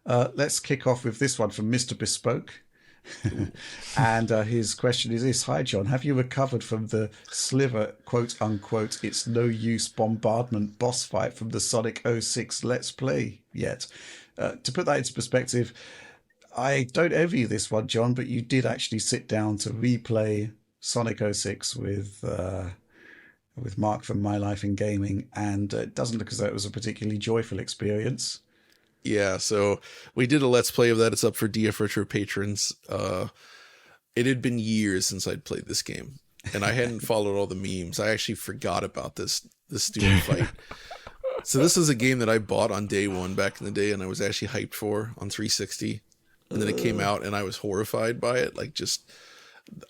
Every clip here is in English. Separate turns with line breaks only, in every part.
Let's kick off with this one from Mr. Bespoke. And his question is this: Hi, John. Have you recovered from the Sliver, quote unquote, it's no use bombardment boss fight from the Sonic '06 Let's Play yet? To put that into perspective, I don't envy you this one, John, but you did actually sit down to replay Sonic '06 with Mark from My Life in Gaming, and it doesn't look as though it was a particularly joyful experience.
Yeah, so we did a Let's Play of that. It's up for DF Retro patrons. It had been years since I'd played this game, and I hadn't followed all the memes. I actually forgot about this stupid fight. So this is a game that I bought on day one back in the day, and I was actually hyped for on 360. And then it came out, and I was horrified by it.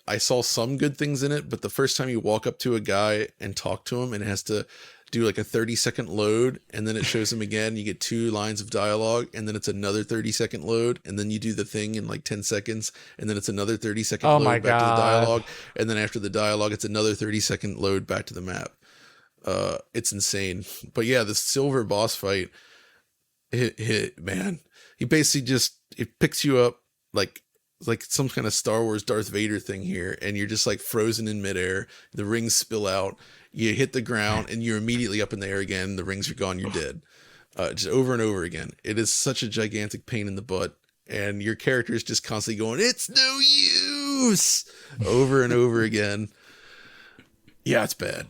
I saw some good things in it, but the first time you walk up to a guy and talk to him, and it has to do like a 30-second load, and then it shows him again, you get 2 lines of dialogue, and then it's another 30-second load, and then you do the thing in like 10 seconds, and then it's another 30-second load back to the dialogue, and then after the dialogue, it's another 30-second load back to the map. It's insane. But yeah, the silver boss fight, man, he basically it picks you up like some kind of Star Wars Darth Vader thing here, and you're just like frozen in midair. The rings spill out. You hit the ground, and you're immediately up in the air again. The rings are gone. You're dead. Just over and over again. It is such a gigantic pain in the butt, and your character is just constantly going, "It's no use," over and over again. Yeah, it's bad.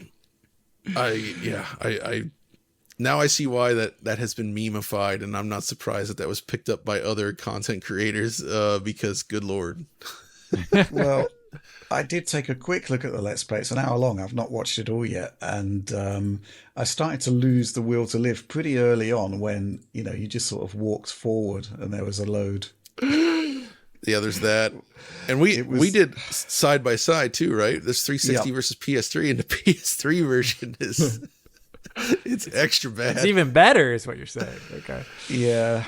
I now I see why that has been memeified, and I'm not surprised that was picked up by other content creators, because good Lord.
Well, I did take a quick look at the Let's Play. It's an hour long. I've not watched it all yet. And I started to lose the will to live pretty early on when, you just sort of walked forward and there was a load.
Yeah, there's that. And we did side by side too, right? There's 360 versus PS3, and the PS3 version is it's extra bad.
It's even better is what you're saying. Okay.
Yeah.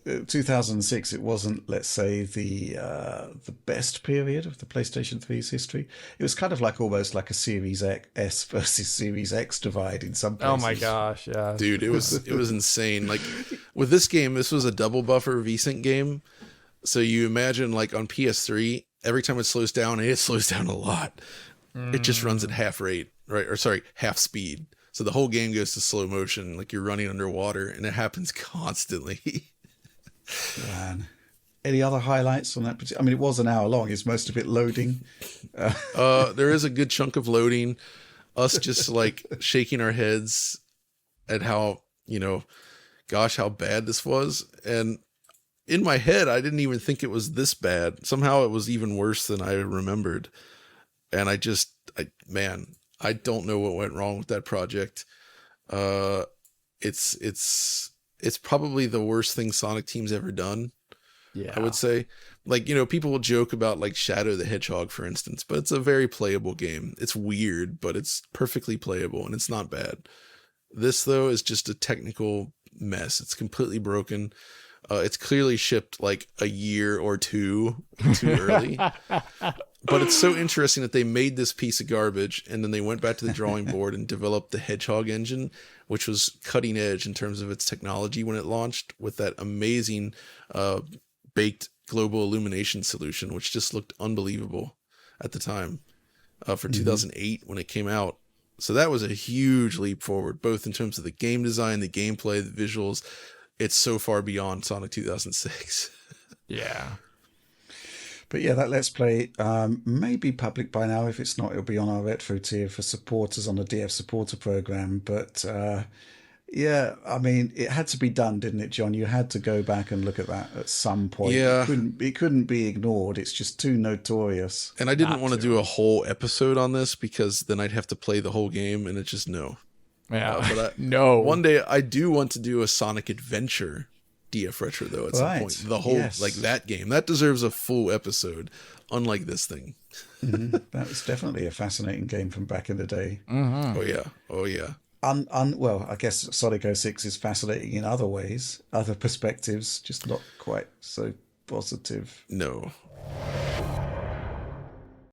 2006, it wasn't, let's say, the best period of the PlayStation 3's history. It was kind of like almost like a Series S versus Series X divide in some places.
Oh my gosh, yeah.
Dude, it was insane. Like with this game, this was a double buffer VSync game. So you imagine like on PS3, every time it slows down, and it slows down a lot. It just runs at half rate, right? Or sorry, half speed. So the whole game goes to slow motion, like you're running underwater, and it happens constantly.
Man. Any other highlights on that? I mean, it was an hour long. Is most of it loading?
There is a good chunk of loading. Us just like shaking our heads at how, gosh, how bad this was. And in my head, I didn't even think it was this bad. Somehow it was even worse than I remembered. And I don't know what went wrong with that project. It's probably the worst thing Sonic Team's ever done.
Yeah,
I would say. Like, people will joke about like Shadow the Hedgehog, for instance, but it's a very playable game. It's weird, but it's perfectly playable, and it's not bad. This though is just a technical mess. It's completely broken. It's clearly shipped like a year or two too early. But it's so interesting that they made this piece of garbage, and then they went back to the drawing board and developed the Hedgehog engine, which was cutting edge in terms of its technology when it launched, with that amazing baked global illumination solution, which just looked unbelievable at the time for 2008 when it came out. So that was a huge leap forward, both in terms of the game design, the gameplay, the visuals. It's so far beyond Sonic 2006.
Yeah.
But yeah, that Let's Play may be public by now. If it's not, it'll be on our retro tier for supporters on the DF supporter program. But yeah, I mean, it had to be done, didn't it, John? You had to go back and look at that at some point.
Yeah.
It couldn't be ignored. It's just too notorious.
And I didn't want to do a whole episode on this, because then I'd have to play the whole game, and it's just no.
Yeah.
No. One day I do want to do a Sonic Adventure DF Retro, though, at some point. The whole, like that game. That deserves a full episode, unlike this thing.
That was definitely a fascinating game from back in the day.
Mm-hmm.
Oh, yeah.
Well, I guess Sonic 06 is fascinating in other ways, other perspectives, just not quite so positive.
No.